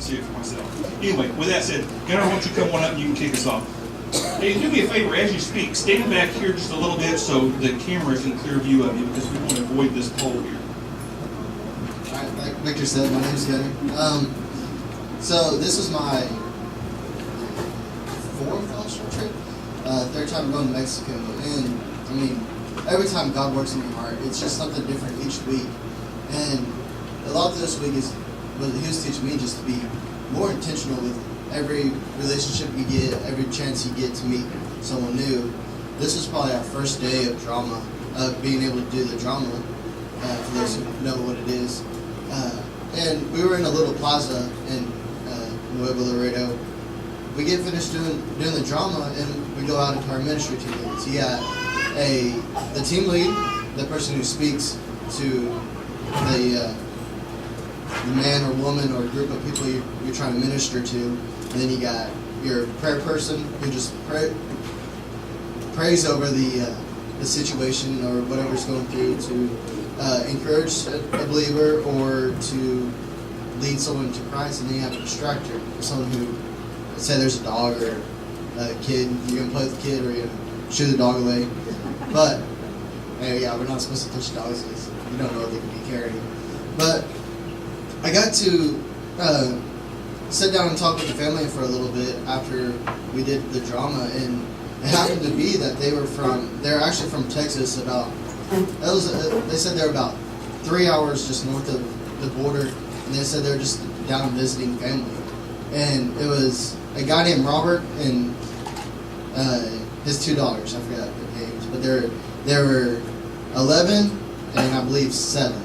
see it for myself. Anyway, with that said, Gunnar, why don't you come on up and you can kick us off. Hey, do me a favor, as you speak, stand back here just a little bit so the camera can clear view of you, because we want to avoid this pole here. Like Victor said, my name's Gunnar. So this is my fourth offshore trip, third time going to Mexico, and I mean, every time God works in your heart, it's just something different each week. And a lot of this week is what He was teaching me, just to be more intentional with every relationship you get, every chance you get to meet someone new. This was probably our first day of drama, being able to do the drama, for those who know what it is. And we were in a little plaza in Nuevo Laredo. We get finished doing the drama, and we go out into our ministry team leads. You got the team lead, the person who speaks to the man or woman or group of people you're trying to minister to, and then you got your prayer person who just prays over the situation or whatever's going through to encourage a believer or to lead someone to Christ, and then you have a distractor, someone who, say there's a dog or a kid, you're going to play with the kid or you're going to shoo the dog away. But, yeah, we're not supposed to touch dogs because you don't know what they could be carrying. But I got to sit down and talk with the family for a little bit after we did the drama, and it happened to be that they're actually from Texas. They said they're about 3 hours just north of the border, and they said they're just down visiting family. And it was a guy named Robert and his two daughters. I forgot their names, but they were 11 and I believe 7 of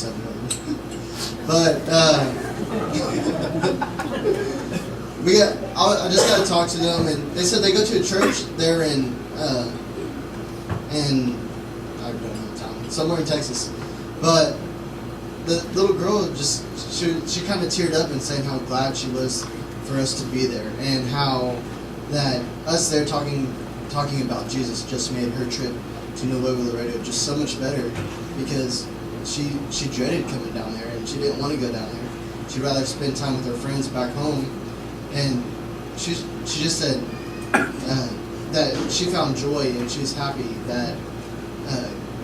them. But I just got to talk to them, and they said they go to a church there in I don't know the town, somewhere in Texas. But the little girl she kind of teared up and saying how glad she was for us to be there, and how that us there talking about Jesus just made her trip to Nuevo Laredo just so much better, because she dreaded coming down there and she didn't want to go down there. She'd rather spend time with her friends back home, and she just said that she found joy and she was happy that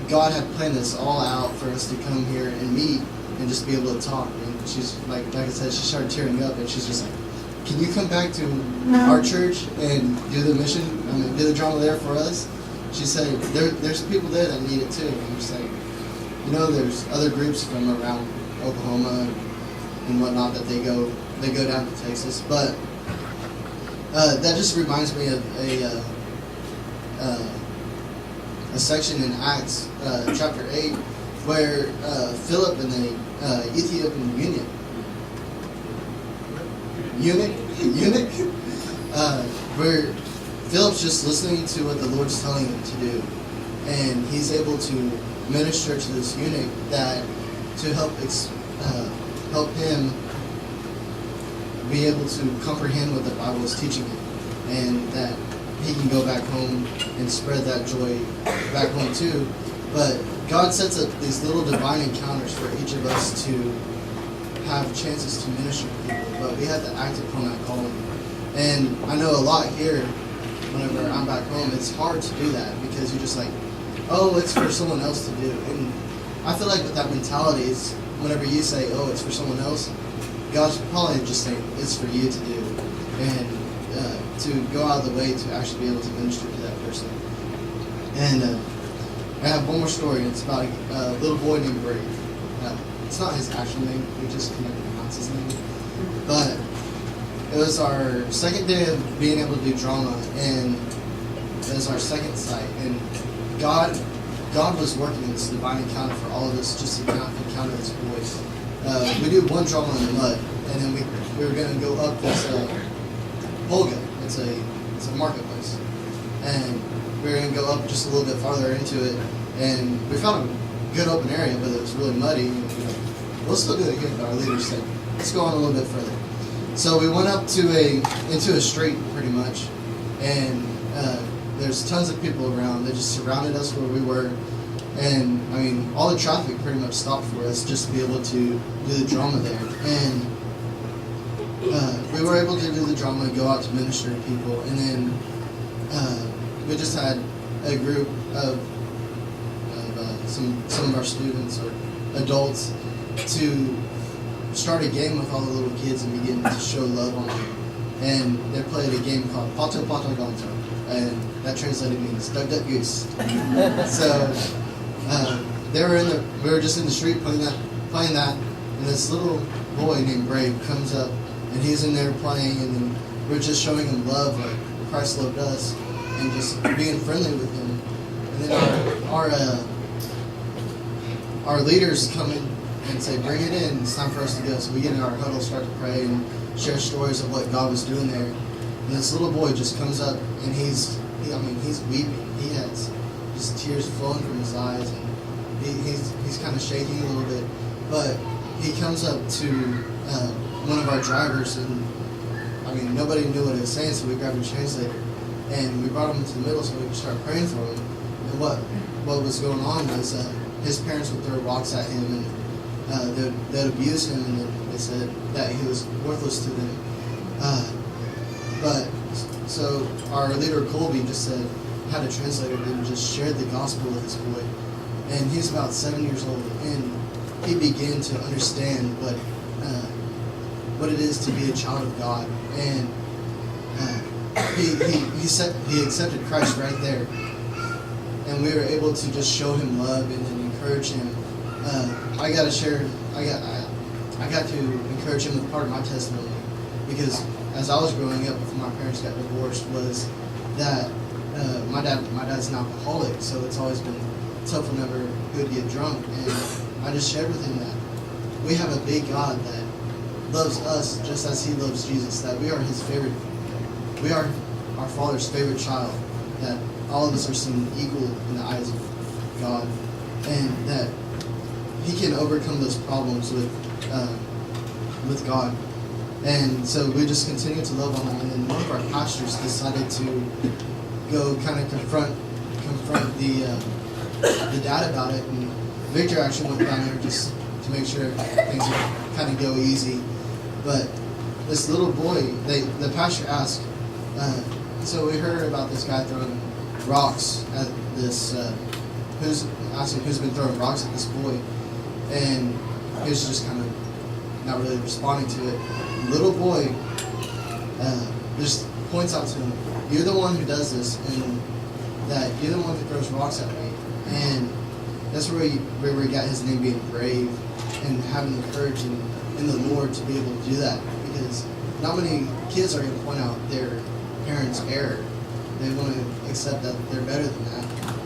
God had planned this all out for us to come here and meet and just be able to talk. And she's like I said, she started tearing up, and she's just like, "Can you come back to our church and do the drama there for us?" She said, "There's people there that need it too." And I'm just like, there's other groups from around Oklahoma and whatnot that they go down to Texas, but that just reminds me of a section in Acts chapter 8 where Philip and the Ethiopian eunuch, where Philip's just listening to what the Lord's telling him to do, and he's able to minister to this eunuch to help him be able to comprehend what the Bible is teaching him, and that he can go back home and spread that joy back home too. But God sets up these little divine encounters for each of us to have chances to minister to people, but we have to act upon that calling. And I know a lot here, whenever I'm back home, it's hard to do that because you're just like, oh, it's for someone else to do. And I feel like with that mentality, is whenever you say, oh, it's for someone else, God's probably just saying it's for you to do, and to go out of the way to actually be able to minister to that person. And I have one more story. It's about a little boy named Brave. It's not his actual name. We just couldn't pronounce his name. But it was our second day of being able to do drama, and it was our second site. And God was working in this divine encounter for all of us, just to encounter this boy. We do one drama in the mud, and then we were going to go up this Volga. It's a marketplace, and we were going to go up just a little bit farther into it, and we found a good open area, but it was really muddy. And we'll still do it again, but our leader said, let's go on a little bit further. So we went up into a street pretty much, and there's tons of people around. They just surrounded us where we were, and I mean, all the traffic pretty much stopped for us just to be able to do the drama there. And were able to do the drama, go out to minister to people, and then we just had a group of some of our students or adults to start a game with all the little kids and begin to show love on them. And they played a game called Pato Pato Gonzo, and that translated means Duck Duck Goose. So we were just in the street playing that, and this little boy named Brave comes up, and he's in there playing, and then we're just showing him love like Christ loved us, and just being friendly with him. And then our leaders come in and say, "Bring it in, it's time for us to go." So we get in our huddle, start to pray, and share stories of what God was doing there. And this little boy just comes up, and he's weeping. He has just tears flowing from his eyes, and he's kind of shaking a little bit. But he comes up to one of our drivers, and nobody knew what he was saying, so we grabbed a translator, and we brought him into the middle so we could start praying for him. And what was going on was his parents would throw rocks at him, and they'd abuse him, and they said that he was worthless to them. So our leader Colby just had a translator and just shared the gospel with this boy, and he's about 7 years old, and he began to understand what it is to be a child of God, and he accepted Christ right there, and we were able to just show him love and then encourage him. I got to encourage him with part of my testimony, because as I was growing up before my parents got divorced, was that my dad's an alcoholic, so it's always been tough whenever he would get drunk, and I just shared with him that we have a big God that loves us just as he loves Jesus, that we are his favorite, we are our Father's favorite child, that all of us are seen equal in the eyes of God, and that he can overcome those problems with God. And so we just continue to love on him, and then one of our pastors decided to go kind of confront the dad about it, and Victor actually went down there just to make sure things would kind of go easy. But this little boy, the pastor asked, so we heard about this guy throwing rocks at this, asking who's been throwing rocks at this boy, and he was just kind of not really responding to it. The little boy just points out to him, "You're the one who does this, and that you're the one who throws rocks at me." And that's where we got his name being Brave, and having the courage in the Lord to be able to do that, because not many kids are going to point out their parents' error. They want to accept that they're better than that,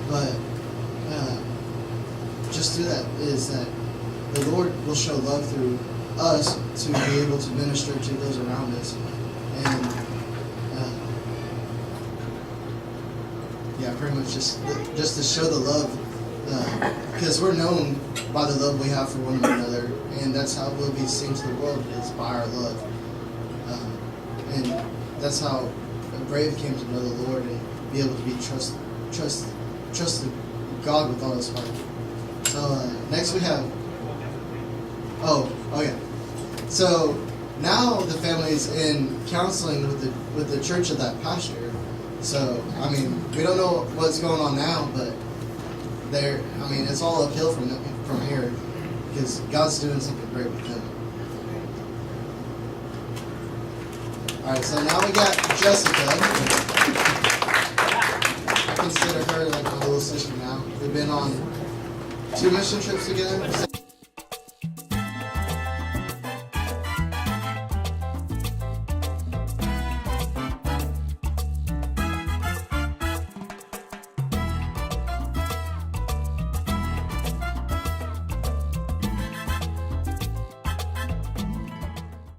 but just through that is that the Lord will show love through us to be able to minister to those around us, and pretty much just to show the love, because we're known by the love we have for one another, and that's how we'll be seen to the world, is by our love, and that's how Brave came to know the Lord and be able to be trust God with all his heart. So next we have so now the family's in counseling with the church of that pastor. So we don't know what's going on now, but it's all uphill from here, because God's doing something great with them. All right, so now we got Jessica. I consider her like my little sister now. We've been on 2 mission trips together.